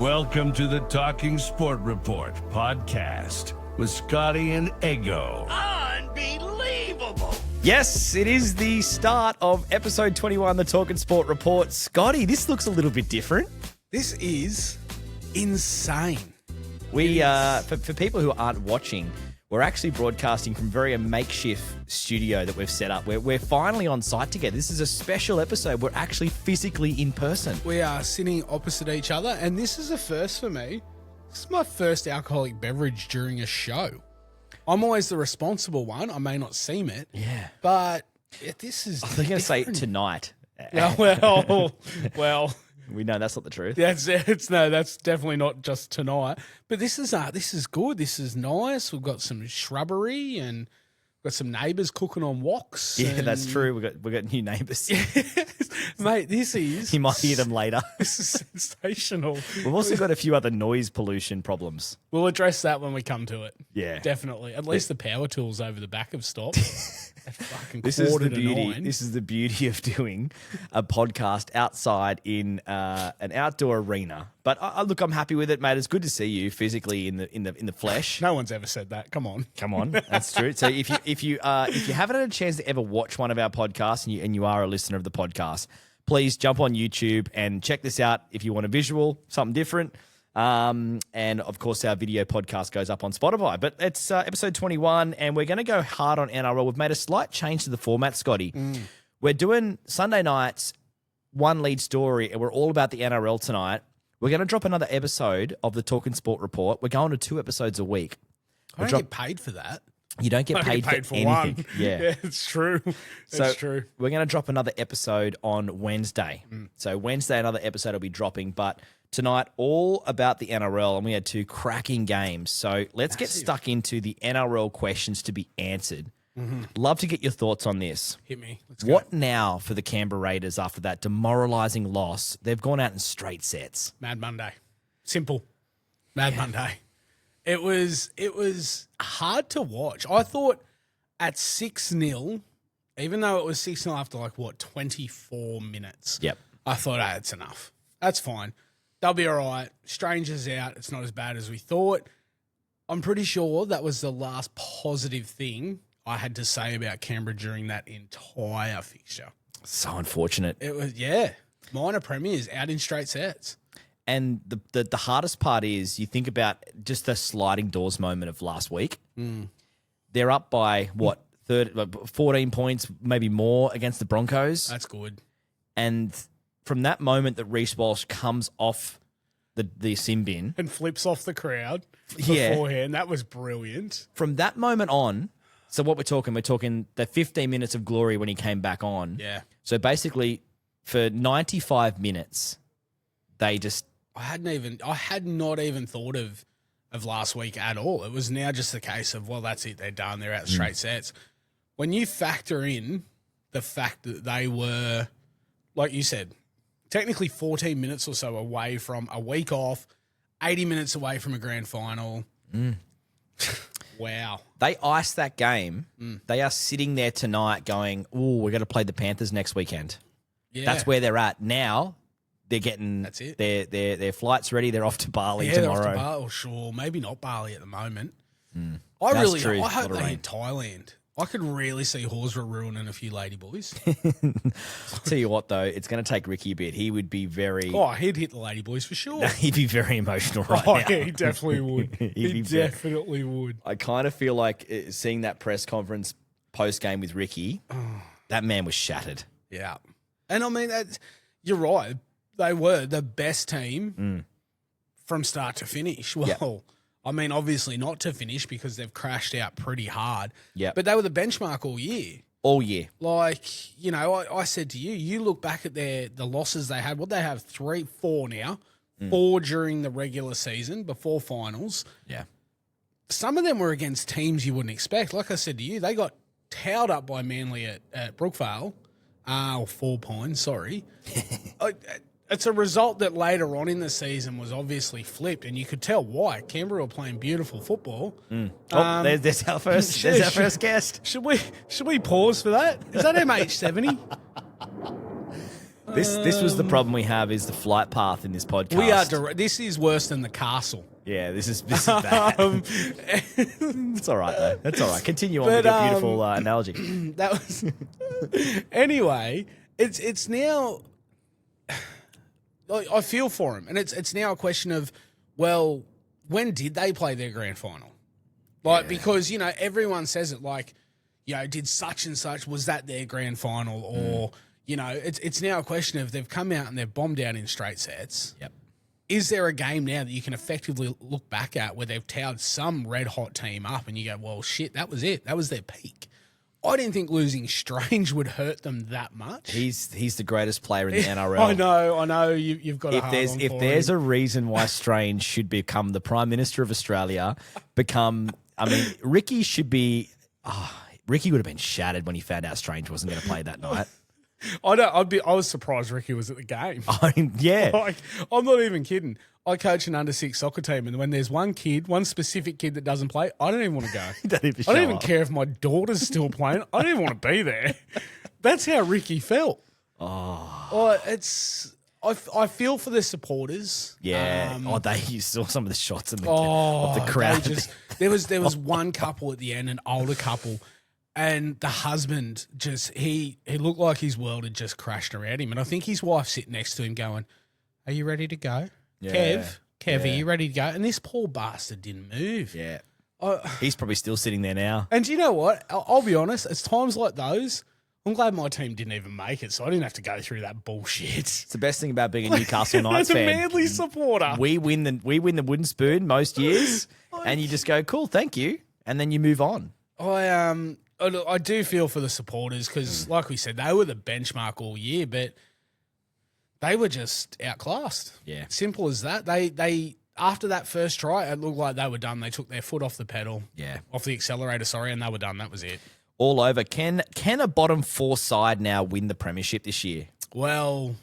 Welcome to the Talking Sport Report podcast with Scotty and Ego. Unbelievable! Yes, it is the start of episode 21, the Talking Sport Report. Scotty, this looks a little bit different. This is insane. We, for people who aren't watching, we're actually broadcasting from a makeshift studio that we've set up. We're finally on site together. This is a special episode. We're actually physically in person. We are sitting opposite each other, and this is a first for me. This is my first alcoholic beverage during a show. I'm always the responsible one. I may not seem it. Yeah. But this is I was going to say tonight. Yeah, well. We know that's not the truth. That's definitely not just tonight. But this is good. This is nice. We've got some shrubbery and got some neighbours cooking on woks. Yeah, that's true. We got new neighbours. Mate, this is... You might hear them later. This is sensational. We've also got a few other noise pollution problems. We'll address that when we come to it. Yeah. Definitely. At least the power tools over the back have stopped. This is the beauty. This is the beauty of doing a podcast outside in an outdoor arena. But look, I'm happy with it, mate. It's good to see you physically in the flesh. No one's ever said that. Come on, that's true. So if you haven't had a chance to ever watch one of our podcasts and you are a listener of the podcast, please jump on YouTube and check this out if you want a visual, something different. And of course, our video podcast goes up on Spotify. But it's episode 21, and we're going to go hard on NRL. We've made a slight change to the format, Scotty. We're doing Sunday nights, one lead story, and we're all about the NRL tonight. We're going to drop another episode of the Talking Sport Report. We're going to 2 episodes a week. I don't get paid for that. You don't get paid, for anything. One. Yeah, it's true. So true. We're going to drop another episode on Wednesday. So Wednesday, another episode will be dropping. But tonight, all about the NRL, and we had 2 cracking games. So let's get stuck into the NRL questions to be answered. Love to get your thoughts on this. Hit me. Let's go. What now for the Canberra Raiders after that demoralising loss? They've gone out in straight sets. Mad Monday. Simple. Mad Monday. It was hard to watch. I thought at 6-0, even though it was 6-0 after 24 minutes. Yep. I thought, it's enough. That's fine. They'll be all right. Stranger's out. It's not as bad as we thought. I'm pretty sure that was the last positive thing I had to say about Canberra during that entire fixture. So unfortunate. It was, minor premiers out in straight sets. And the hardest part is you think about just the sliding doors moment of last week. They're up by, 14 points, maybe more against the Broncos. That's good. And from that moment that Reece Walsh comes off the sin bin. And flips off the crowd beforehand. That was brilliant. From that moment on, so what we're talking the 15 minutes of glory when he came back on. Yeah. So basically for 95 minutes, they just... I had not even thought of last week at all. It was now just the case of, well, that's it. They're done. They're out straight sets. When you factor in the fact that they were, like you said, technically 14 minutes or so away from a week off, 80 minutes away from a grand final. Wow. They iced that game. They are sitting there tonight going, we're going to play the Panthers next weekend. Yeah. That's where they're at. Now they're getting That's it. Their flights ready. They're off to Bali They're tomorrow. off to Bali. Or sure, maybe not Bali at the moment. That's I true. hope Lot of they rain. hit Thailand. I could really see Horsburgh ruining a few lady boys. Tell you what, though, it's going to take Ricky a bit. He would be very... Oh, he'd hit the lady boys for sure. He'd be very emotional right Oh, now. yeah, he definitely would. He definitely would. I kind of feel like seeing that press conference post-game with Ricky, that man was shattered. Yeah. And I mean, you're right. They were the best team from start to finish. Well, I mean, obviously not to finish because they've crashed out pretty hard. Yeah. But they were the benchmark all year. All year. Like, I said to you, you look back at the losses they had. What they have, 4 now. 4 during the regular season before finals. Yeah. Some of them were against teams you wouldn't expect. Like I said to you, they got towed up by Manly at Brookvale. 4 Pines, sorry. It's a result that later on in the season was obviously flipped, and you could tell why. Canberra were playing beautiful football. There's our first guest. Should we pause for that? Is that MH70? This was the problem we have is the flight path in this podcast. We are this is worse than the castle. Yeah, this is bad. It's all right though. That's all right. Continue on with your beautiful analogy. That was anyway. It's now. I feel for him, and it's now a question of, well, when did they play their grand final? Because everyone says it did such and such, was that their grand final, or it's now a question of they've come out and they've bombed out in straight sets. Yep. Is there a game now that you can effectively look back at where they've towered some red hot team up and you go, well, shit, that was it. That was their peak. I didn't think losing Strange would hurt them that much. He's the greatest player in the NRL. I know. You've got if there's a reason why Strange should become the Prime Minister of Australia, Ricky should be. Ricky would have been shattered when he found out Strange wasn't going to play that night. I was surprised Ricky was at the game. Yeah. I'm not even kidding. I coach an under-6 soccer team, and when there's one specific kid that doesn't play, I don't even want to go. I don't even care if my daughter's still playing. I don't even want to be there. That's how Ricky felt. I feel for the supporters. Yeah. You saw some of the shots of the crowd. There was one couple at the end, an older couple, and the husband he looked like his world had just crashed around him. And I think his wife sitting next to him going, "Are you ready to go? Yeah. Kev, are you ready to go?" And this poor bastard didn't move. Yeah. He's probably still sitting there now. And you know what? I'll be honest, it's times like those, I'm glad my team didn't even make it, so I didn't have to go through that bullshit. It's the best thing about being a Newcastle Knights fan. As a Manly supporter. We win the wooden spoon most years, and you just go, cool, thank you, and then you move on. I do feel for the supporters because, like we said, they were the benchmark all year, but they were just outclassed. Yeah. Simple as that. They after that first try, it looked like they were done. They took their foot off the pedal. Yeah. Off the accelerator, and they were done. That was it. All over. Can a bottom four side now win the premiership this year? Well,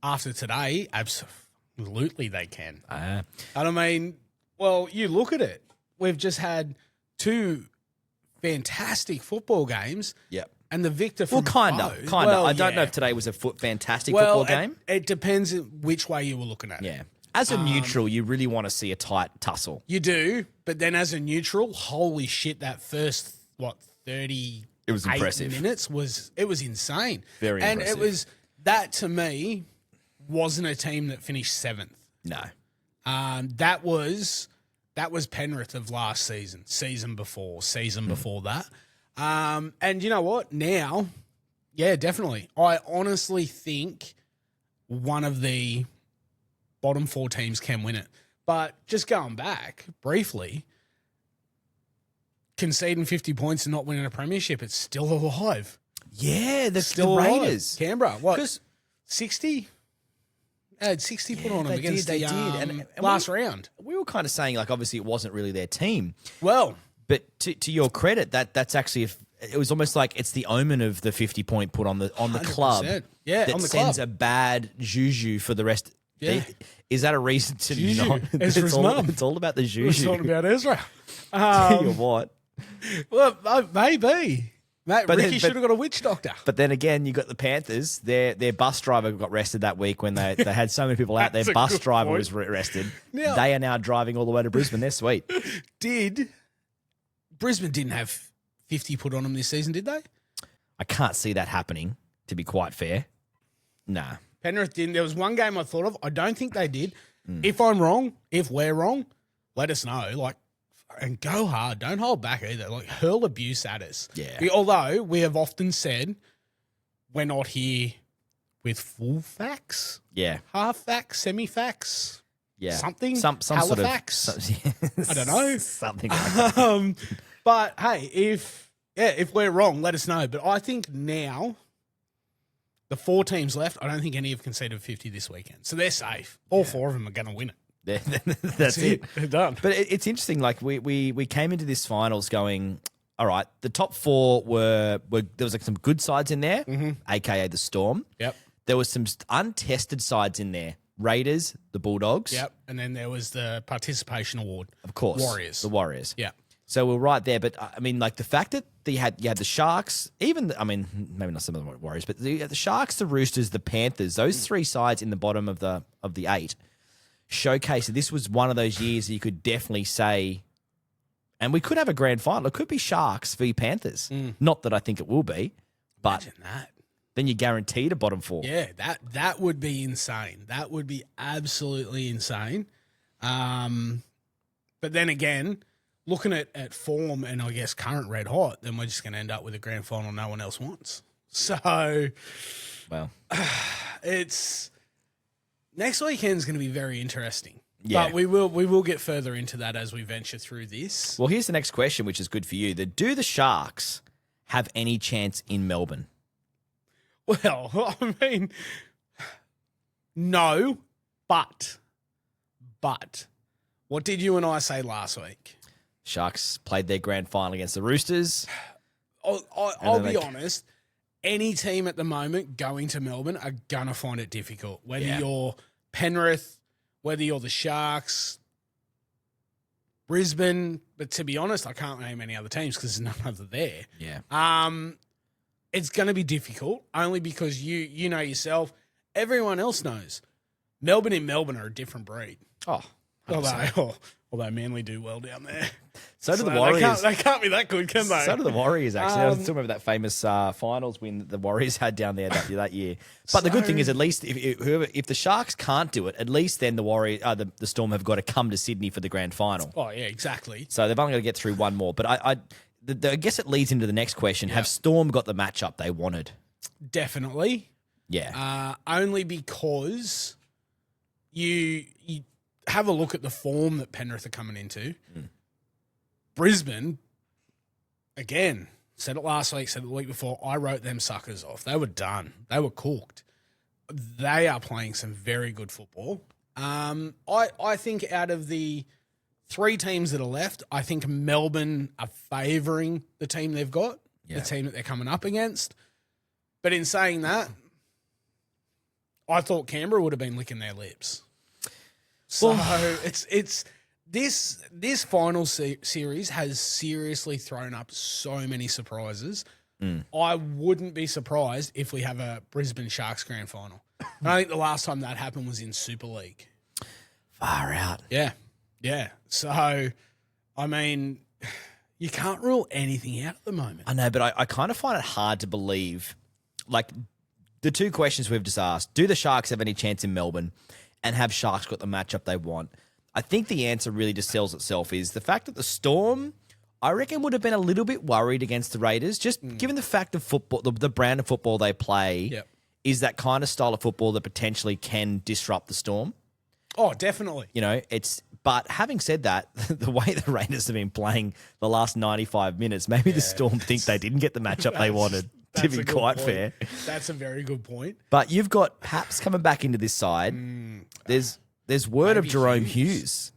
after today, absolutely they can. And you look at it. We've just had two fantastic football games. Yep. And the victor from kind of. I don't know if today was a fantastic football game. It depends which way you were looking at it. Yeah. As a neutral, you really want to see a tight tussle. You do, but then as a neutral, holy shit, that first, 30 it was impressive. Minutes was insane. Very impressive. And it was, that to me, wasn't a team that finished 7th. No. That was Penrith of last season before that. And you know what? Now, yeah, definitely. I honestly think one of the bottom 4 teams can win it. But just going back briefly, conceding 50 points and not winning a premiership, it's still alive. Yeah, the Alive. Raiders. Canberra, what? 60? Had 60 put on them against they the did. And last round. We were kind of saying, obviously it wasn't really their team. Well, but to your credit, that's actually it was almost like it's the omen of the 50-point put on the club. Yeah, that on the sends club. a bad juju for the rest. Yeah. Is that a reason to Juju. not? Ezra's mum. It's all about the juju. It's not about Ezra. Tell you what. Well, maybe. Mate, Ricky should have got a witch doctor. But then again, you got the Panthers. Their bus driver got arrested that week when they had so many people out. Their bus driver was arrested. Now, they are now driving all the way to Brisbane. They're sweet. Brisbane didn't have 50 put on them this season, did they? I can't see that happening, to be quite fair. Nah. Penrith didn't. There was one game I thought of. I don't think they did. If I'm wrong, if we're wrong, let us know. And go hard. Don't hold back either. Hurl abuse at us. Yeah. Although we have often said we're not here with full facts. Yeah. Half facts, semi-facts. Yeah. Something. Some sort of. I don't know. Something like that. But hey, if we're wrong, let us know. But I think now, the 4 teams left, I don't think any have conceded 50 this weekend. So they're safe. All 4 of them are going to win it. That's it. They're done. But it's interesting. We came into this finals going, all right, the top 4 were there was some good sides in there, aka the Storm. Yep. There was some untested sides in there. Raiders, the Bulldogs. Yep. And then there was the participation award. Of course. Warriors. The Warriors. Yeah. So we're right there. But the fact that you had the Sharks, maybe not some of the Warriors, but you had the Sharks, the Roosters, the Panthers, those three sides in the bottom of the 8 showcase that this was one of those years that you could definitely say, and we could have a grand final. It could be Sharks v Panthers. Not that I think it will be, but Imagine that. then you're guaranteed a bottom 4. Yeah, that would be insane. That would be absolutely insane. But then again, looking at form and I guess current red hot, then we're just going to end up with a grand final no one else wants. So, Well, it's next weekend's going to be very interesting. Yeah. But we will get further into that as we venture through this. well, here's the next question, which is good for you. Do the Sharks have any chance in Melbourne? Well, I mean, no, but what did you and I say last week? Sharks played their grand final against the Roosters. I'll be honest. Any team at the moment going to Melbourne are going to find it difficult. Whether you're Penrith, whether you're the Sharks, Brisbane. But to be honest, I can't name any other teams because there's none other there. Yeah. It's going to be difficult only because you know yourself. Everyone else knows. Melbourne and Melbourne are a different breed. Oh, 100%. Although Manly do well down there. So do the Warriors. They can't be that good, can they? So do the Warriors, actually. I still remember that famous finals win that the Warriors had down there that year. But the good thing is, at least if the Sharks can't do it, at least then the Warriors, the Storm have got to come to Sydney for the grand final. Oh, yeah, exactly. So they've only got to get through one more. But I guess it leads into the next question. Have Storm got the matchup they wanted? Definitely. Yeah. Only because you have a look at the form that Penrith are coming into. Brisbane, again, said it last week, said it the week before, I wrote them suckers off. They were done. They were cooked. They are playing some very good football. I think out of the 3 teams that are left, I think Melbourne are favouring the team they've got, the team that they're coming up against. But in saying that, I thought Canberra would have been licking their lips. So it's this final series has seriously thrown up so many surprises. I wouldn't be surprised if we have a Brisbane Sharks grand final. And I think the last time that happened was in Super League. Far out. Yeah. So, I mean, you can't rule anything out at the moment. I know, but I kind of find it hard to believe, like, the 2 questions we've just asked, do the Sharks have any chance in Melbourne? And have Sharks got the matchup they want? I think the answer really just sells itself is the fact that the Storm, I reckon, would have been a little bit worried against the Raiders, just given the fact of football, the brand of football they play is that kind of style of football that potentially can disrupt the Storm. Oh, definitely. You know, but having said that, the way the Raiders have been playing the last 95 minutes, maybe the Storm think they didn't get the matchup they wanted, to be quite fair. That's a very good point. But you've got Paps coming back into this side. There's word of Jerome Hughes.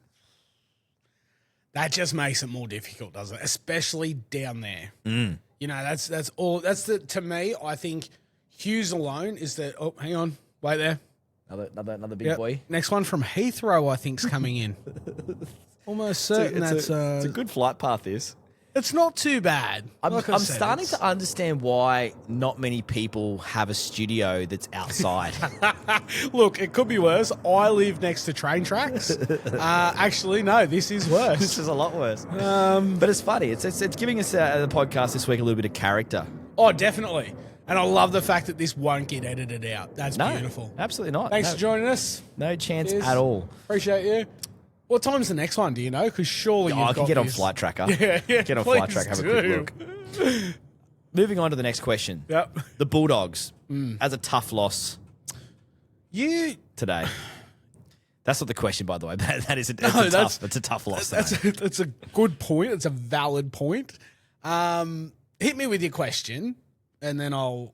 That just makes it more difficult, doesn't it? Especially down there. You know, that's all. That's to me, I think Hughes alone is the. Oh, hang on, wait there. Another big boy. Next one from Heathrow, I think's coming in. Almost certain it's a good flight path. It's not too bad. I'm starting to understand why not many people have a studio that's outside. Look, it could be worse. I live next to train tracks. Actually, no, this is worse. This is a lot worse. But it's funny. It's giving us the podcast this week a little bit of character. Oh, definitely. And I love the fact that this won't get edited out. That's beautiful. Absolutely not. Thanks for joining us. No chance Cheers. at all. Appreciate you. What time's the next one? Do you know? Because surely I can get on Flight Tracker. Yeah, get on Flight Tracker. Have a quick look. Moving on to the next question. Yep. The Bulldogs as a tough loss today. That's not the question, by the way. That is that's a tough loss. That's a good point. It's a valid point. Hit me with your question, and then I'll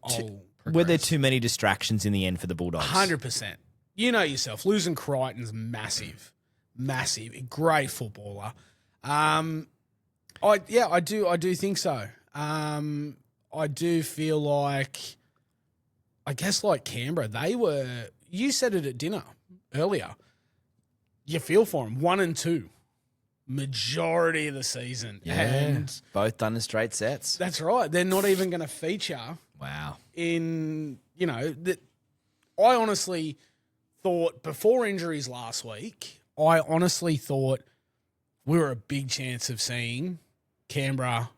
Were there too many distractions in the end for the Bulldogs? 100%. You know yourself. Losing Crichton's massive. Great footballer. I do think so. I do feel like, I guess like Canberra, you said it at dinner earlier. You feel for them, 1 and 2. majority of the season. Yeah. And Both done in straight sets. that's right. They're not even going to feature Wow. in, that I honestly thought before injuries last week, I honestly thought we were a big chance of seeing Canberra,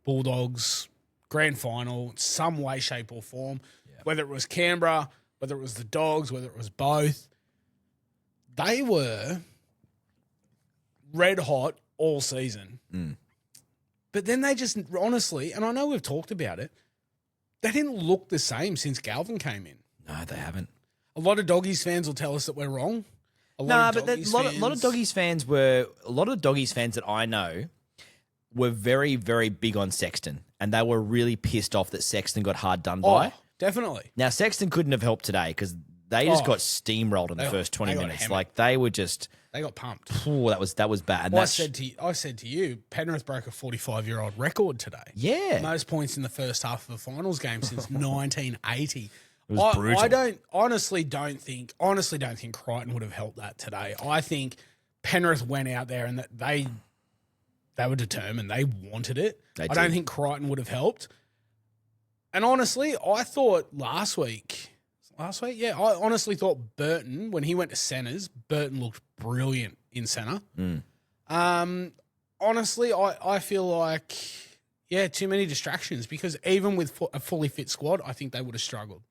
Bulldogs, grand final, some way, shape or form, whether it was Canberra, whether it was the Dogs, whether it was both. They were red hot all season. But then they just, honestly, and I know we've talked about it, they didn't look the same since Galvin came in. No, they haven't. A lot of Doggies fans will tell us that we're wrong. A No, lot but of a lot of Doggies fans that I know were very, very big on Sexton, and they were really pissed off that Sexton got hard done by. Definitely. Now, Sexton couldn't have helped today because they just got steamrolled in the first 20 they got minutes. hammered. Like, they were just, They got pumped. that was bad. And Well, that's, I said to you, Penrith broke a 45-year-old record today. yeah. Most points in the first half of a finals game since 1980. It was brutal. I honestly don't think Crichton would have helped that today. I think Penrith went out there and that they were determined. They wanted it. They I don't did. think Crichton would have helped. And honestly, I thought last week, yeah, I honestly thought Burton, when he went to centres, Burton looked brilliant in centre. Honestly, I feel like, yeah, too many distractions because even with a fully fit squad, I think they would have struggled.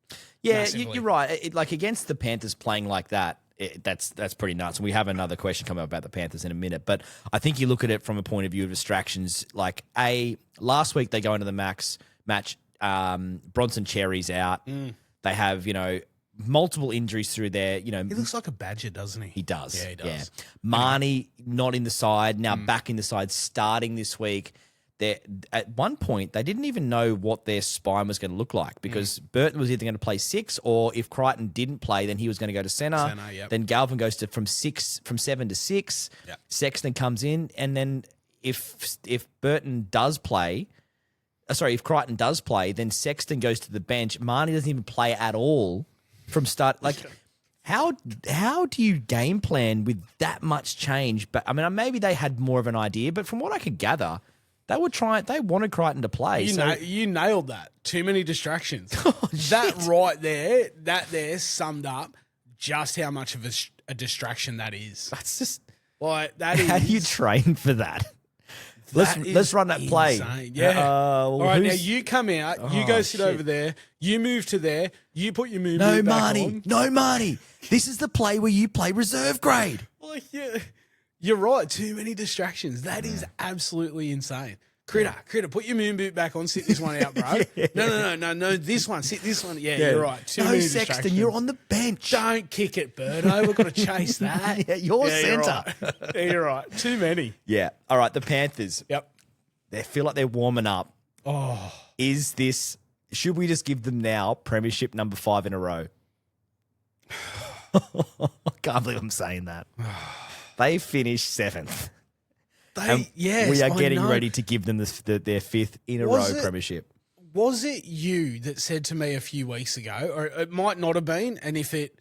Yeah, massively. you're right. Like against the Panthers playing like that, that's pretty nuts. And we have another question coming up about the Panthers in a minute. But I think you look at it from a point of view of distractions. Like last week they go into the match. Bronson Cherry's out. They have multiple injuries through there. He looks like a Badger, doesn't he? He does. Yeah, he does. Yeah. Marnie not in the side, now back in the side, starting this week. At one point, they didn't even know what their spine was going to look like because Burton was either going to play 6 or if Crichton didn't play, then he was going to go to centre. Yep. Then Galvin goes from 7 to 6. Yep. Sexton comes in, and then if Burton does play, if Crichton does play, then Sexton goes to the bench. Marnie doesn't even play at all from start. Like, how do you game plan with that much change? But I mean, maybe they had more of an idea, but from what I could gather, they wanted Crichton to play. You nailed that. Too many distractions. That that there summed up just how much of a distraction that is. That's just Like that is. how do you train for that? Let's run that play. Insane. Yeah. All right, now you come out. You go sit over there. You move to there. You put your move back on. No, Marty. This is the play where you play reserve grade. Like, yeah, you're right. Too many distractions. That is absolutely insane. Critter, put your moon boot back on. Sit this one out, bro. No. This one. Sit this one. Yeah, you're right. Too many Sexton, distractions. you're on the bench. Don't kick it, Birdo. We've got to chase that. Yeah, you're centre. Right. Yeah, you're right. Too many. Yeah. All right, the Panthers. Yep. They feel like they're warming up. Oh, Should we just give them now Premiership number 5 in a row? I can't believe I'm saying that. They finished 7th. We are getting ready to give them their 5th in a row Premiership. Was it you that said to me a few weeks ago, or it might not have been, and if it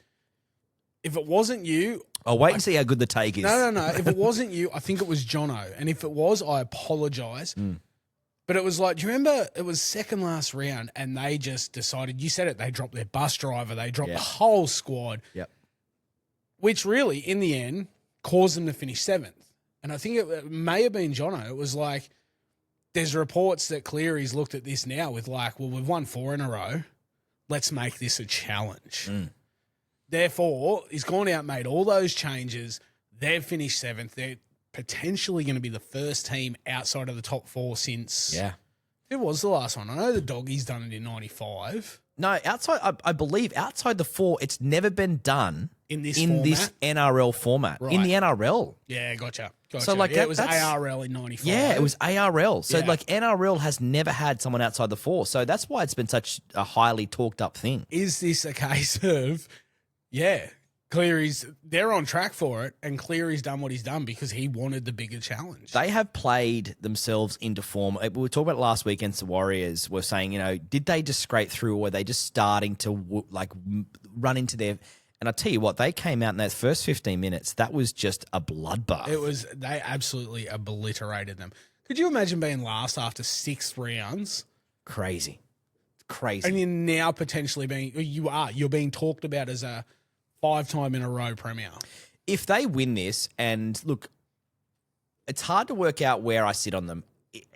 wasn't you, I'll wait and see how good the take is. No. If it wasn't you, I think it was Jono, and if it was, I apologise. But it was like, do you remember it was second last round, and they just decided. You said it. They dropped their bus driver. They dropped the whole squad. Yep. Which really, in the end, caused them to finish 7th. And I think it may have been Jono. It was like, there's reports that Cleary's looked at this now with like, well, we've won 4 in a row. Let's make this a challenge. Therefore, he's gone out, made all those changes. They've finished 7th. They're potentially going to be the first team outside of the top 4 since... Yeah. Who was the last one? I know the Doggies done it in 95. No, I believe outside the 4, it's never been done In this NRL format. Right. In the NRL. Yeah, gotcha. So, like, it was that's- ARL in 95. Yeah, it was ARL. So, Yeah. like, NRL has never had someone outside the 4. So that's why it's been such a highly talked up thing. Is this a case of, they're on track for it, and Cleary's done what he's done because he wanted the bigger challenge. They have played themselves into form. We were talking about it last week against the Warriors. We're saying, did they just scrape through, or were they just starting to run into their And I tell you what, they came out in that first 15 minutes. That was just a bloodbath. They absolutely obliterated them. Could you imagine being last after 6 rounds? Crazy. And you're now potentially you're being talked about as a 5-time in a row premier. If they win this, and look, it's hard to work out where I sit on them.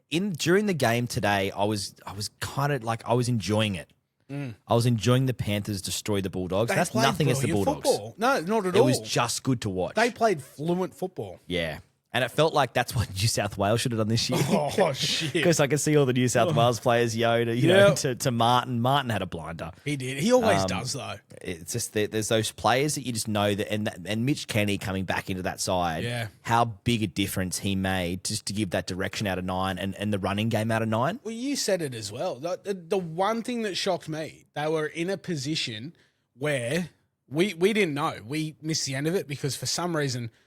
During the game today, I was kind of like, I was enjoying it. I was enjoying the Panthers destroy the Bulldogs. That's nothing against the Bulldogs. Football. No, not at all. It was just good to watch. They played fluent football. Yeah. And it felt like that's what New South Wales should have done this year. Oh, shit. Because I can see all the New South Wales players, to Martin. Martin had a blinder. He did. He always does, though. It's just there's those players that you just know that, and Mitch Kenny coming back into that side, how big a difference he made just to give that direction out of 9 and the running game out of 9. Well, you said it as well. The one thing that shocked me, they were in a position where we didn't know. We missed the end of it because for some reason –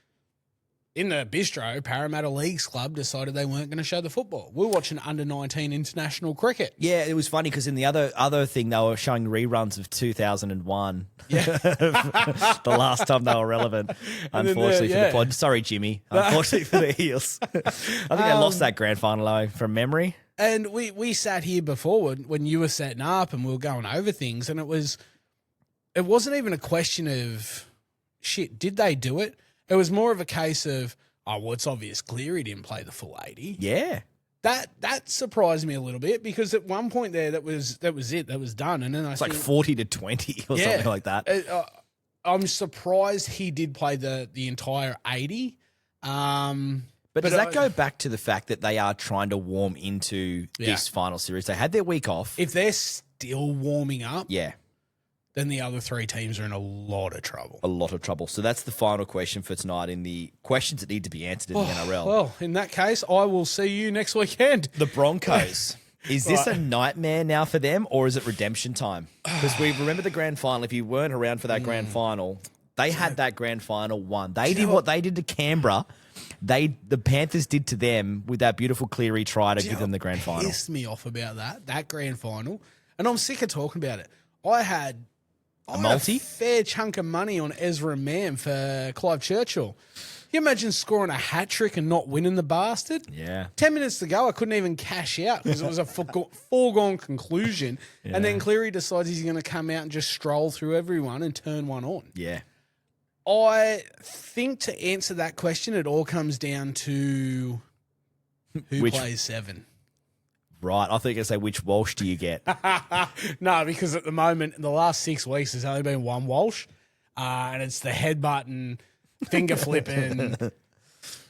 in the bistro, Parramatta Leagues Club decided they weren't going to show the football. We were watching under-19 international cricket. Yeah, it was funny because in the other thing, they were showing reruns of 2001. Yeah. The last time they were relevant, unfortunately for the pod. Sorry, Jimmy. Unfortunately for the Eels. I think they lost that grand final though, from memory. And we sat here before when you were setting up and we were going over things, and it wasn't even a question of, shit, did they do it? It was more of a case of, it's obvious Cleary didn't play the full 80. Yeah. That surprised me a little bit because at one point there that was it. That was done. And then it's like 40-20 or something like that. I'm surprised he did play the entire 80. But does that go back to the fact that they are trying to warm into this final series? They had their week off. If they're still warming up, yeah, then the other 3 teams are in a lot of trouble. A lot of trouble. So that's the final question for tonight in the questions that need to be answered in the NRL. Well, in that case, I will see you next weekend. The Broncos. Is this a nightmare now for them, or is it redemption time? Because we remember the grand final. If you weren't around for that grand final, they had that grand final won. They did what they did to Canberra. The Panthers did to them with that beautiful Cleary try to give them the grand final. Pissed me off about that grand final, and I'm sick of talking about it. I had a fair chunk of money on Ezra Mann for Clive Churchill. You imagine scoring a hat trick and not winning the bastard? Yeah. 10 minutes to go, I couldn't even cash out because it was a foregone conclusion. Yeah. And then Cleary decides he's going to come out and just stroll through everyone and turn one on. Yeah. I think to answer that question, it all comes down to who plays 7. Right, I think I say which Walsh do you get? No, because at the moment, in the last 6 weeks, there's only been one Walsh, and it's the headbutting, finger flipping,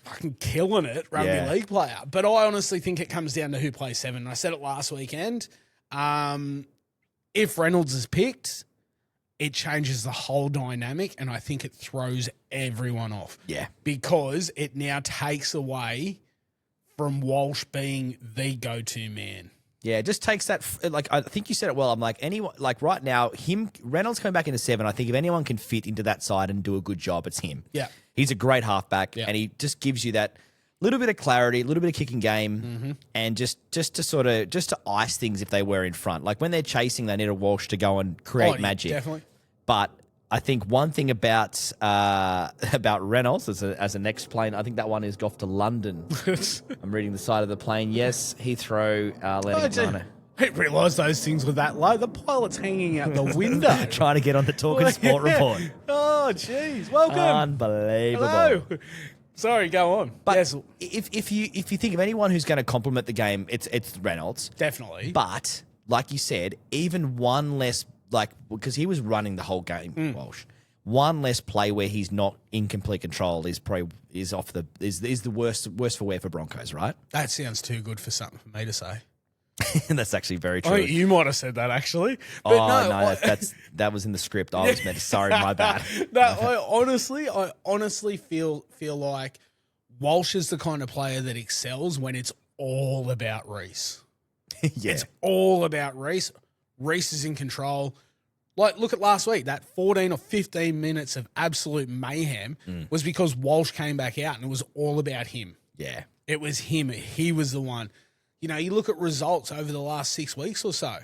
fucking killing it rugby league player. But I honestly think it comes down to who plays 7. I said it last weekend. If Reynolds is picked, it changes the whole dynamic, and I think it throws everyone off. Yeah, because it now takes away from Walsh being the go-to man. Yeah, it just takes that, like, I think you said it well. I'm like, anyone, like right now, Reynolds coming back into 7, I think if anyone can fit into that side and do a good job, it's him. Yeah. He's a great halfback, and he just gives you that little bit of clarity, a little bit of kicking game, and just to ice things if they were in front. Like when they're chasing, they need a Walsh to go and create magic. Definitely. But I think one thing about Reynolds as a next plane, I think that one is off to London. I'm reading the side of the plane. Yes, Heathrow, landing. I didn't realise those things were that low. The pilot's hanging out the window. Trying to get on the Talking Sport report. Oh, jeez. Welcome. Unbelievable. Hello. Sorry, go on. But yes. if you think of anyone who's going to complement the game, it's Reynolds. Definitely. But like you said, even one less, like, because he was running the whole game, Walsh. One less play where he's not in complete control is the worst for wear for Broncos, right? That sounds too good for something for me to say. That's actually very true. Oh, you might have said that actually. But that was in the script. I was meant to. Sorry, my bad. No, I honestly feel like Walsh is the kind of player that excels when it's all about Reece. Yeah, it's all about Reece. Reece is in control. Like, look at last week. That 14 or 15 minutes of absolute mayhem was because Walsh came back out, and it was all about him. Yeah, it was him. He was the one. You know, you look at results over the last 6 weeks or so,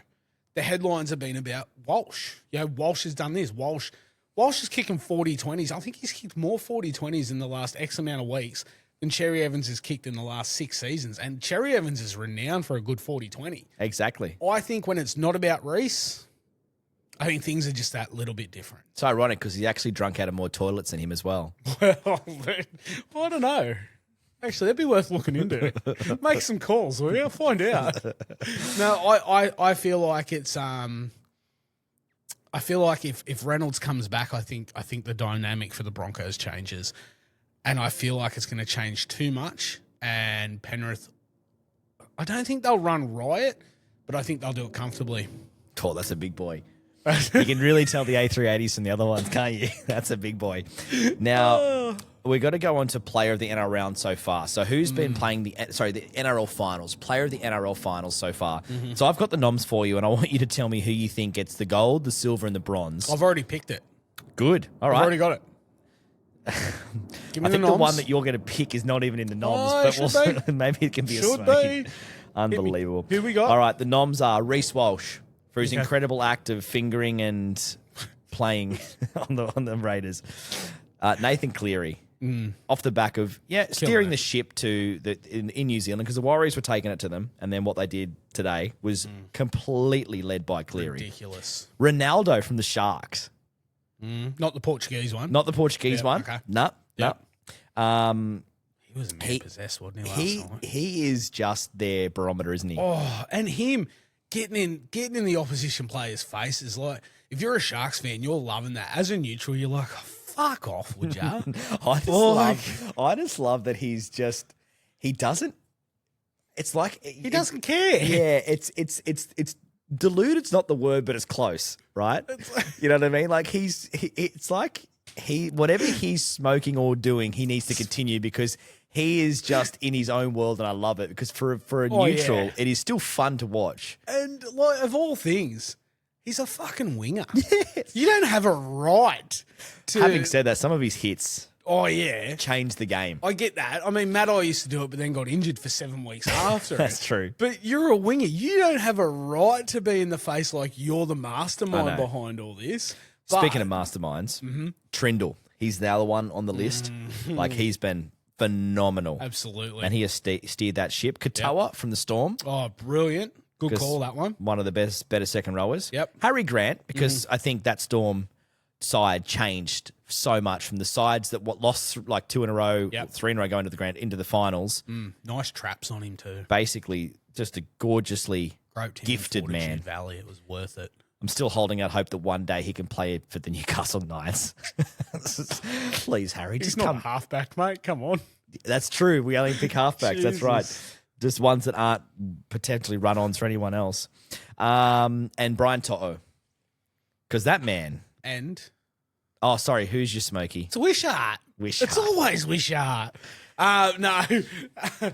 the headlines have been about Walsh. You know, Walsh has done this. Walsh Walsh is kicking 40-20s. I think he's kicked more 40-20s in the last X amount of weeks than Cherry Evans has kicked in the last 6 seasons. And Cherry Evans is renowned for a good 40-20. Exactly. I think when it's not about Reece, I think things are just that little bit different. It's ironic because he actually drunk out of more toilets than him as well. Well, I don't know. Actually, that'd be worth looking into. Make some calls, will you? Find out. No, I feel like it's I feel like if Reynolds comes back, I think the dynamic for the Broncos changes, and I feel like it's going to change too much. And Penrith, I don't think they'll run riot, but I think they'll do it comfortably. Oh, that's a big boy. You can really tell the A380s from the other ones, can't you? That's a big boy. Now, we've got to go on to player of the NRL round so far. So who's been playing the NRL Finals, player of the NRL Finals so far. So I've got the noms for you, and I want you to tell me who you think gets the gold, the silver, and the bronze. I've already picked it. Good. All right. I've already got it. Give me I think the one that you're going to pick is not even in the noms, but maybe it can be Should a smoky. be. Unbelievable. Who we got? All right, the noms are Reece Walsh for his incredible act of fingering and playing on the Raiders. Nathan Cleary, off the back of steering the ship to in New Zealand, because the Warriors were taking it to them, and then what they did today was completely led by Cleary. Ridiculous. Ronaldo from the Sharks, Not the Portuguese one. not the Portuguese one. Okay. No. He was man possessed, wasn't he? Last night? He is just their barometer, isn't he? Oh, and him getting in the opposition players' faces. Like, if you're a Sharks fan, you're loving that. As a neutral, you're like, oh, fuck off, would ya? I just love that he doesn't. It's like He doesn't care. Yeah, it's deluded's not the word, but it's close, right? You know what I mean? Like it's like whatever he's smoking or doing, he needs to continue because he is just in his own world, and I love it because for a neutral, it is still fun to watch. And like, of all things, he's a fucking winger. Yes. You don't have a right to. Having said that, some of his hits changed the game. I get that. I mean, Matt used to do it, but then got injured for 7 weeks after. That's true. But you're a winger. You don't have a right to be in the face like you're the mastermind behind all this. Speaking of masterminds, Trindle, he's the other one on the list. Like, he's been phenomenal. Absolutely. And he has steered that ship. Katoa from the Storm. Oh, brilliant. Good call, that one. One of the better second rowers. Yep. Harry Grant, because I think that Storm side changed so much from the sides that lost like 2 in a row, 3 in a row going to the grand into the finals. Nice traps on him too. Basically, just a gorgeously Groped him gifted in man. Fortitude Valley. It was worth it. I'm still holding out hope that one day he can play for the Newcastle Knights. Please, Harry, He's just not come. a halfback, mate. Come on. That's true. We only pick halfbacks. That's right. Just ones that aren't potentially run-ons for anyone else. And Brian To'o. Because that man... And... Oh, sorry. Who's your Smoky? It's Wishart. It's always Wishart. No.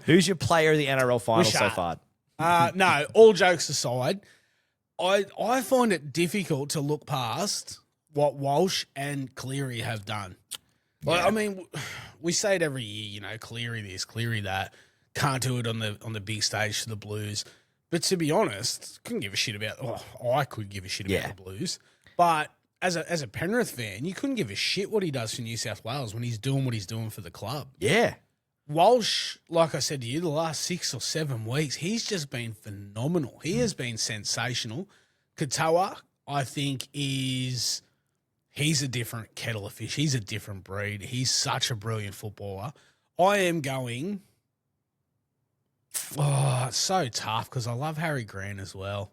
Who's your player of the NRL Finals so Wishart. far? No, all jokes aside, I find it difficult to look past what Walsh and Cleary have done. Like, I mean, we say it every year, you know, Cleary this, Cleary that. Can't do it on the big stage for the Blues. But to be honest, couldn't give a shit about. Oh, I could give a shit about the Blues, but as a Penrith fan, you couldn't give a shit what he does for New South Wales when he's doing what he's doing for the club. Yeah. Walsh, like I said to you, the last 6 or 7 weeks, he's just been phenomenal. He has been sensational. Katoa, I think, he's a different kettle of fish. He's a different breed. He's such a brilliant footballer. I am going... Oh, it's so tough because I love Harry Grant as well.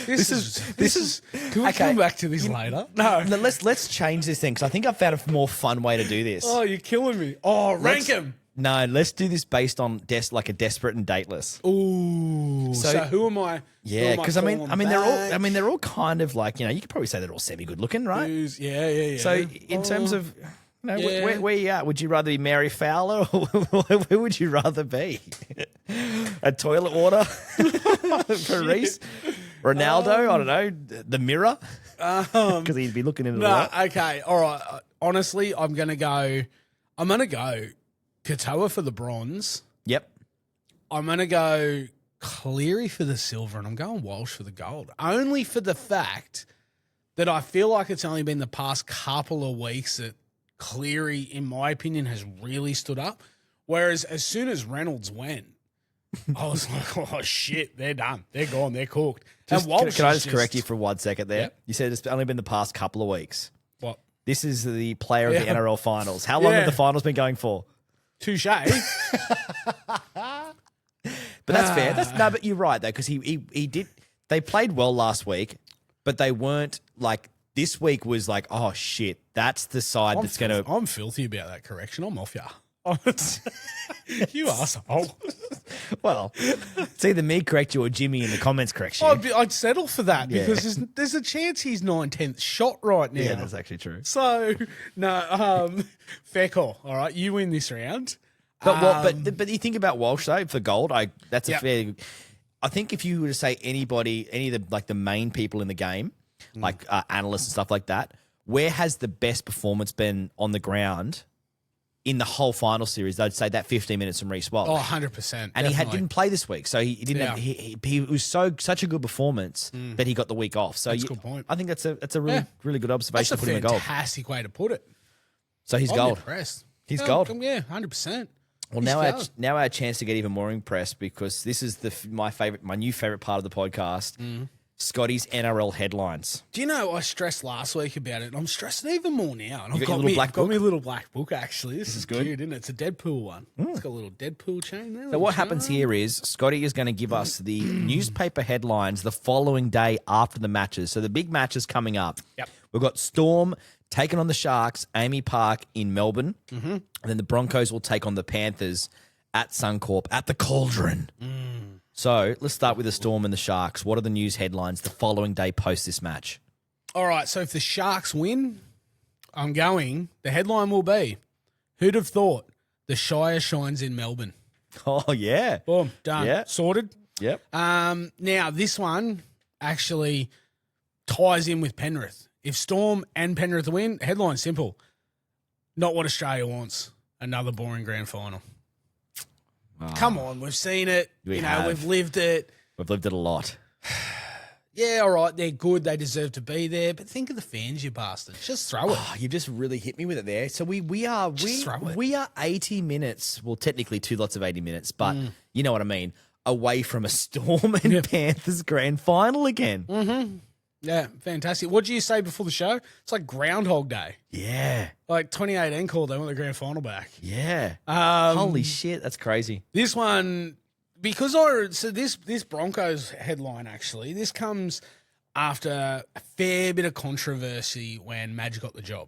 This is. Can we come back to this later? No. Let's change this thing because I think I've found a more fun way to do this. Oh, you're killing me. Oh, rank him. No, let's do this based on like a desperate and dateless. Ooh. So who am I? Yeah, because I mean they're all kind of like, you know, you could probably say they're all semi good looking, right? Yeah. So in terms of. No, where you at? Would you rather be Mary Fowler or where would you rather be? A toilet water for Reece? Ronaldo? I don't know. The mirror? Because he'd be looking into that. Okay. All right. Honestly, I'm going to go Katoa for the bronze. Yep. I'm going to go Cleary for the silver, and I'm going Walsh for the gold. Only for the fact that I feel like it's only been the past couple of weeks that Cleary, in my opinion, has really stood up. Whereas as soon as Reynolds went, I was like, oh, shit, they're done. They're gone. They're cooked. Just, And Walsh can I is just correct you for 1 second there? Yeah. You said it's only been the past couple of weeks. What? This is the player of the NRL Finals. How long have the finals been going for? Touche. But that's fair. No, but you're right though, because he did. They played well last week, but they weren't like this week was like, oh shit, that's the side that's going to. I'm filthy about that correction. I'm off ya. You asshole. Well, it's either me correct you or Jimmy in the comments correct you. I'd settle for that because there's a chance he's 9/10 shot right now. Yeah, that's actually true. So no, fair call. All right, you win this round. But you think about Walsh though for gold. That's a Yep. fair. I think if you were to say any of the main people in the game, like analysts and stuff like that, where has the best performance been on the ground in the whole final series? They'd say that 15 minutes from Reece Walsh. Oh, 100%. And he didn't play this week, so he didn't. Yeah. He was such a good performance that he got the week off. So That's a good point. I think that's a really good That's observation a to put him in gold. fantastic way to put it. So he's I'm gold. impressed. He's gold. Yeah, 100%. Well, now our chance to get even more impressed because this is my new favorite part of the podcast. Scotty's NRL headlines. Do you know I stressed last week about it? I'm stressing even more now. And You got your little black got book? me a little black book actually. This is good. cute, isn't it? It's a Deadpool one. It's got a little Deadpool chain there. So what happens here is Scotty is going to give us the newspaper headlines the following day after the matches. So the big matches coming up. Yep. We've got Storm taking on the Sharks, Amy Park in Melbourne. And then the Broncos will take on the Panthers at Suncorp at the Cauldron. So let's start with the Storm and the Sharks. What are the news headlines the following day post this match? All right, so if the Sharks win, the headline will be, who'd have thought the Shire shines in Melbourne? Oh, yeah. Boom, done. Yeah. Sorted. Yep. Now, this one actually ties in with Penrith. If Storm and Penrith win, headline simple. Not what Australia wants. Another boring grand final. Come on, we've seen it. We have. We've lived it. We've lived it a lot. Yeah, all right, they're good. They deserve to be there. But think of the fans, you bastards. Just throw it. Oh, you've just really hit me with it there. So we are throw it. 80 minutes. Well, technically 2 lots of 80 minutes, but you know what I mean. Away from a Storm and Panthers grand final again. Yeah, fantastic. What did you say before the show? It's like Groundhog Day. Yeah, Like 2018 called, they want the grand final back. yeah. Um, Holy shit, that's crazy. This one, because this Broncos headline actually, this comes after a fair bit of controversy when Madge got the job.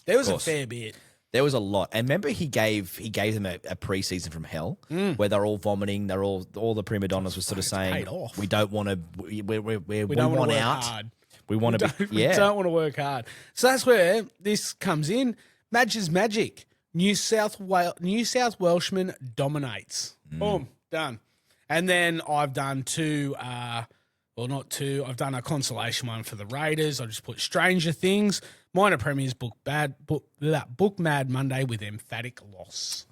There was a fair bit. There was a lot, and remember he gave them a preseason from hell where they're all vomiting. They're all the prima donnas were sort of saying, paid off. "We don't want to. We don't want work out. hard. We want to be. We Yeah, don't want to work hard." So that's where this comes in. Madge's magic. New South Welshman dominates. Boom, done. And then I've done two. Not two. I've done a consolation one for the Raiders. I just put Stranger Things. Minor Premiers book Mad Monday with emphatic loss.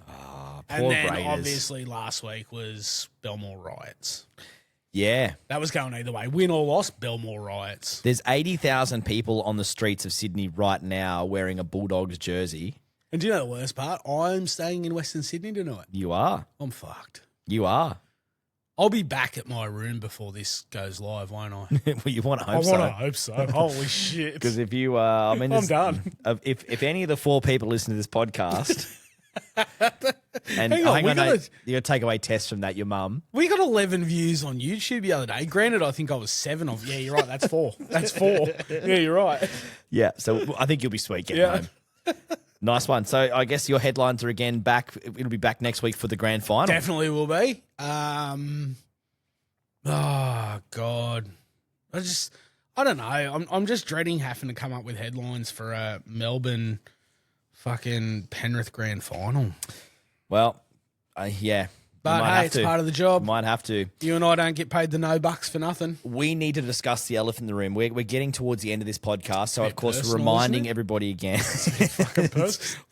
And poor then Raiders. obviously last week was Belmore riots. yeah. That was going either way. Win or loss, Belmore riots. There's 80,000 people on the streets of Sydney right now wearing a Bulldogs jersey. And do you know the worst part? I'm staying in Western Sydney tonight. You are. I'm fucked. You are. I'll be back at my room before this goes live, won't I? Well, you want to I hope want to so. hope so. Holy shit. Because if you, I mean, I'm done. If any of the 4 people listen to this podcast, and Hang on, hang we on, gotta- no, you're take away tests from that, your mum. We got 11 views on YouTube the other day. Granted, I think I was 7 of. Yeah, you're right. That's 4. That's 4. Yeah, you're right. Yeah, so I think you'll be sweet getting Yeah. home. Nice one. So I guess your headlines are again back. It'll be back next week for the grand final. Definitely will be. Oh God, I don't know. I'm just dreading having to come up with headlines for a Melbourne fucking Penrith grand final. Well, yeah, But hey, it's part of the job. Might have to. You and I don't get paid the no bucks for nothing. We need to discuss the elephant in the room. We're getting towards the end of this podcast, so of course personal, reminding isn't it? everybody again.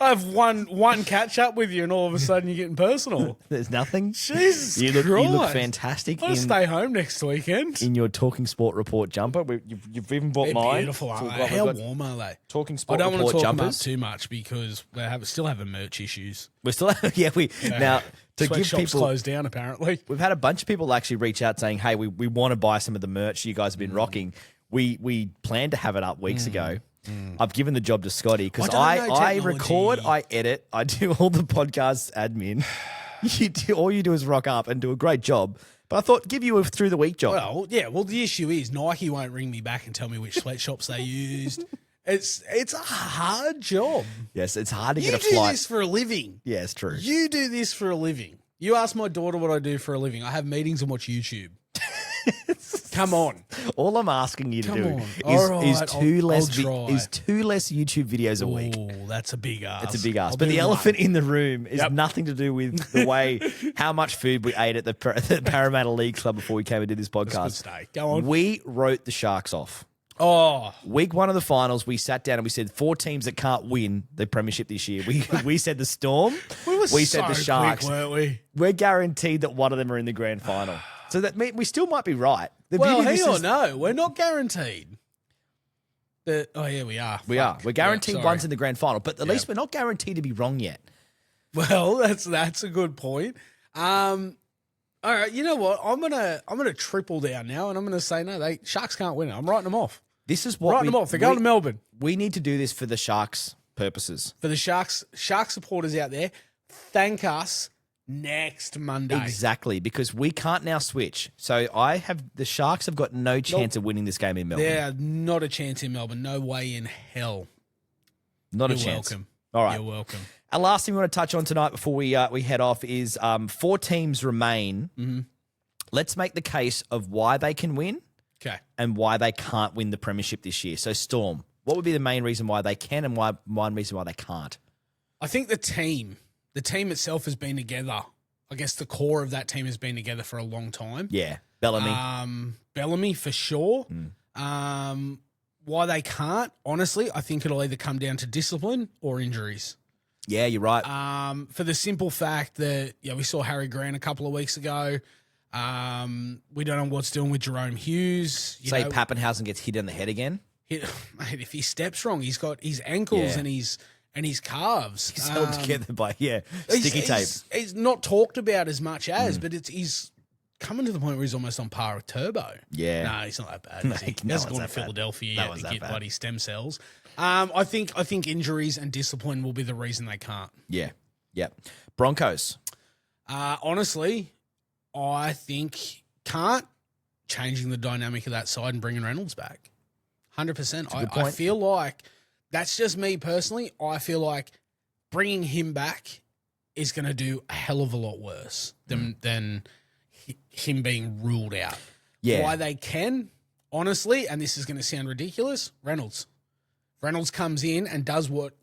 I have one catch up with you, and all of a sudden you're getting personal. There's nothing. Jesus You look Christ. fantastic I'll stay home next weekend. in your Talking Sport Report jumper. You've even bought They're mine. beautiful, aren't So they? we've How got warm are they? Talking I Sport don't want Report to talk about jumpers. too much because we still having merch issues. We're still now to give Sweatshop's people. closed down apparently. We've had a bunch of people actually reach out saying, "Hey, we want to buy some of the merch you guys have been rocking." We planned to have it up weeks ago. I've given the job to Scotty because I don't know I technology. record, I edit, I do all the podcast admin. All you do is rock up and do a great job. But I thought give you a through the week job. Well, yeah. Well, the issue is Nike won't ring me back and tell me which sweatshops they used. It's a hard job. Yes, it's hard to You get a do flight. this for a living. Yeah, it's true. You do this for a living. You ask my daughter what I do for a living. I have meetings and watch YouTube. Come on. All I'm asking you to Come do on. is, All right, is two I'll less try. is two less YouTube videos a week. Oh, that's a big ass. It's a big ask. I'll But do the one. elephant in the room is Yep. nothing to do with the way how much food we ate at the Parramatta League Club before we came and did this Good podcast. steak. Go on. We wrote the Sharks off. Oh, Week 1 of the finals, we sat down and we said 4 teams that can't win the premiership this year. We said the Storm. we said the so Sharks. quick, weren't we? We're guaranteed that one of them are in the grand final. So that we still might be right. The Well, beauty of hang this on. is No, we're not guaranteed. Oh, yeah, we are. we are. Fuck. We're guaranteed Yeah, one's sorry. in the grand final, but at least we're not guaranteed to be wrong yet. Well, that's a good point. All right, you know what? I'm gonna triple down now, and I'm gonna say no. Sharks can't win it. I'm writing them off. This is what Writing them off. They're going to Melbourne. We need to do this for the Sharks' purposes. For the Shark supporters out there, thank us next Monday. Exactly, because we can't now switch. So the Sharks have got no chance of winning this game in Melbourne. They're not a chance in Melbourne. No way in hell. Not a You're chance. welcome. All right. You're welcome. Our last thing we want to touch on tonight before we head off is 4 teams remain. Mm-hmm. Let's make the case of why they can win Okay. and why they can't win the premiership this year. So Storm, what would be the main reason why they can and one reason why they can't? I think the team itself has been together. I guess the core of that team has been together for a long time. Yeah, Bellamy. Bellamy for sure. Mm. Why they can't, honestly, I think it'll either come down to discipline or injuries. Yeah, you're right. For the simple fact that we saw Harry Grant a couple of weeks ago. We don't know what's doing with Jerome Hughes. Say Pappenhausen gets hit in the head again. Mate, if he steps wrong, he's got his ankles Yeah. and his calves. He's held together by sticky tape. He's not talked about as much as, but he's coming to the point where he's almost on par with Turbo. Yeah. No, he's not that bad. No, Is he? no He hasn't one's gone to that bad. Philadelphia No yet one's to that get bad. bloody stem cells. I think injuries and discipline will be the reason they can't. Yeah. Broncos. Honestly, I think can't changing the dynamic of that side and bringing Reynolds back. 100%. a good I point. feel like that's just me personally. I feel like bringing him back is going to do a hell of a lot worse than him being ruled out. Yeah. Why they can, honestly, and this is going to sound ridiculous, Reynolds. Reynolds comes in and does what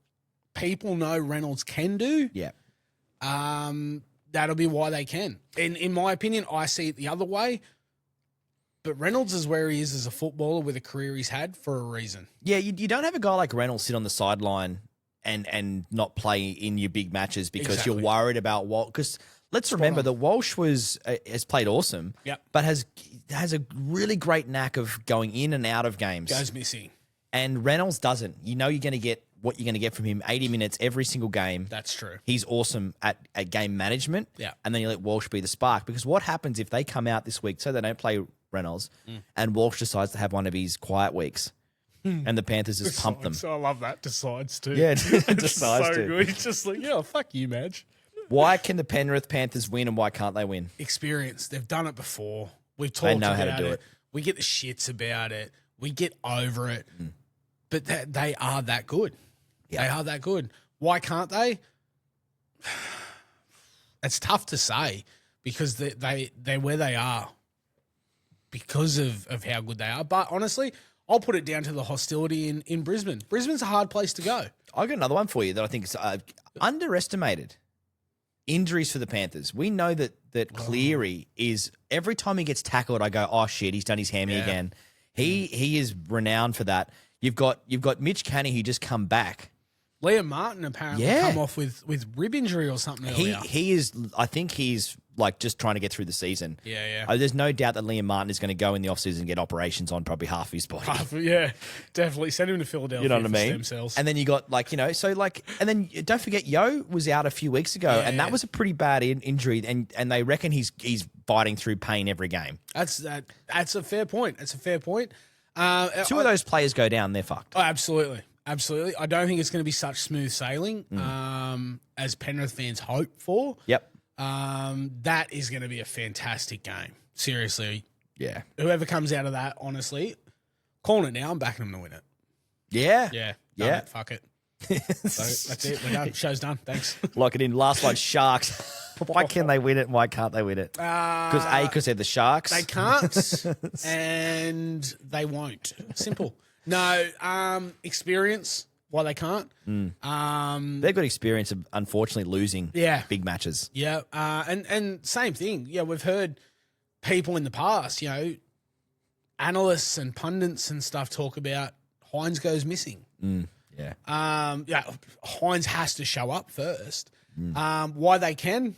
people know Reynolds can do. Yeah. That'll be why they can. In my opinion, I see it the other way. But Reynolds is where he is as a footballer with a career he's had for a reason. Yeah, you don't have a guy like Reynolds sit on the sideline and not play in your big matches because Exactly. you're worried about Walsh. Because let's remember that Walsh has played awesome, Yep. but has a really great knack of going in and out of games. Goes missing. And Reynolds doesn't. You know you're going to get what you're going to get from him 80 minutes every single game. That's true. He's awesome at game management. Yeah. And then you let Walsh be the spark. Because what happens if they come out this week, so they don't play Reynolds, and Walsh decides to have one of his quiet weeks, and the Panthers just pump them? So I love that. Decides to. Yeah, It's decides so to. good. He's just like, yeah, fuck you, Madge. Why can the Penrith Panthers win and why can't they win? Experience. They've done it before. We've talked They know about how to do it. We get the shits about it. We get over it. But they are that good. Yeah. They are that good. Why can't they? It's tough to say because they're where they are because of how good they are. But honestly, I'll put it down to the hostility in Brisbane. Brisbane's a hard place to go. I've got another one for you that I think is underestimated. Injuries for the Panthers. We know that that Cleary is every time he gets tackled, I go, oh shit, he's done his hammy again. He is renowned for that. You've got Mitch Canny who just come back. Liam Martin apparently come off with rib injury or something earlier. He is. I think he's like just trying to get through the season. Yeah. There's no doubt that Liam Martin is going to go in the offseason and get operations on probably half his body. Yeah, definitely. Send him to Philadelphia. You know what I for mean? Stem cells. And then you got and then don't forget Yo was out a few weeks ago, and that was a pretty bad injury, and they reckon he's fighting through pain every game. That's a fair point. It's a fair point. Two of those players go down, they're fucked. Oh, absolutely. I don't think it's going to be such smooth sailing as Penrith fans hope for. Yep. That is going to be a fantastic game. Seriously. Yeah. Whoever comes out of that, honestly, calling it now, I'm backing them to win it. Yeah. Yeah. Yeah. Fuck it. So that's it. We're done. Show's done. Thanks. Lock it in. Last one, Sharks. Why can they win it and why can't they win it? Because they're the Sharks. They can't and they won't. Simple. No, experience why they can't. They've got experience of unfortunately losing big matches. Yeah. And same thing. Yeah, we've heard people in the past, analysts and pundits and stuff talk about Hines goes missing. Yeah. Hines has to show up first. Why they can?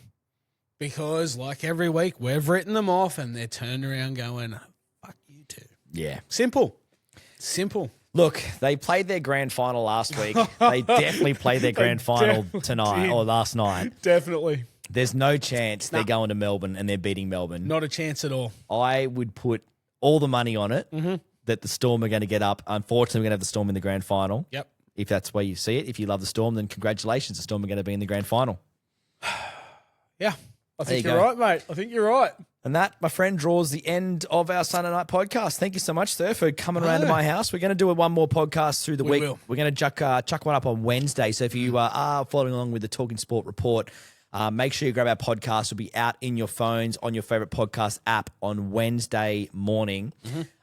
Because like every week we've written them off and they're turned around going, fuck you too. Yeah. Simple. Look, they played their grand final last week. They definitely played their grand final tonight or last night. Definitely. There's no chance they're going to Melbourne and they're beating Melbourne. Not a chance at all. I would put all the money on it that the Storm are going to get up. Unfortunately, we're going to have the Storm in the grand final. Yep. If that's where you see it. If you love the Storm, then congratulations. The Storm are going to be in the grand final. Yeah. I think you you're go. right, mate. I think you're right. And that, my friend, draws the end of our Sunday night podcast. Thank you so much, sir, for coming around to my house. We're going to do one more podcast through the week. Will. We're going to chuck one up on Wednesday. So if you are following along with the Talking Sport report, make sure you grab our podcast. It'll be out in your phones on your favorite podcast app on Wednesday morning.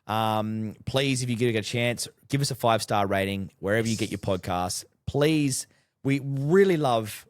Please, if you get a chance, give us a 5-star rating wherever you get your podcasts. Please, we really love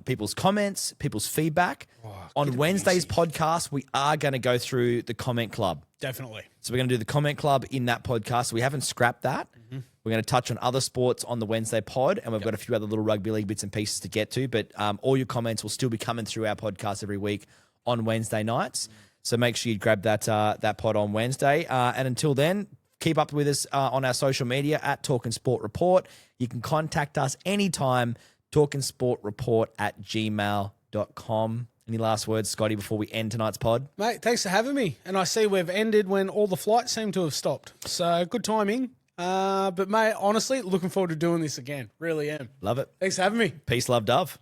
people's comments, people's feedback. On Wednesday's podcast, we are going to go through the comment club. Definitely. So we're going to do the comment club in that podcast. We haven't scrapped that. We're going to touch on other sports on the Wednesday pod, and we've got a few other little rugby league bits and pieces to get to. But all your comments will still be coming through our podcast every week on Wednesday nights. So make sure you grab that pod on Wednesday. And until then, keep up with us on our social media at Talking Sport Report. You can contact us anytime, talkingsportreport@gmail.com. Any last words, Scotty, before we end tonight's pod? Mate, thanks for having me. And I see we've ended when all the flights seem to have stopped. So good timing. But, mate, honestly, looking forward to doing this again. Really am. Love it. Thanks for having me. Peace, love, dove.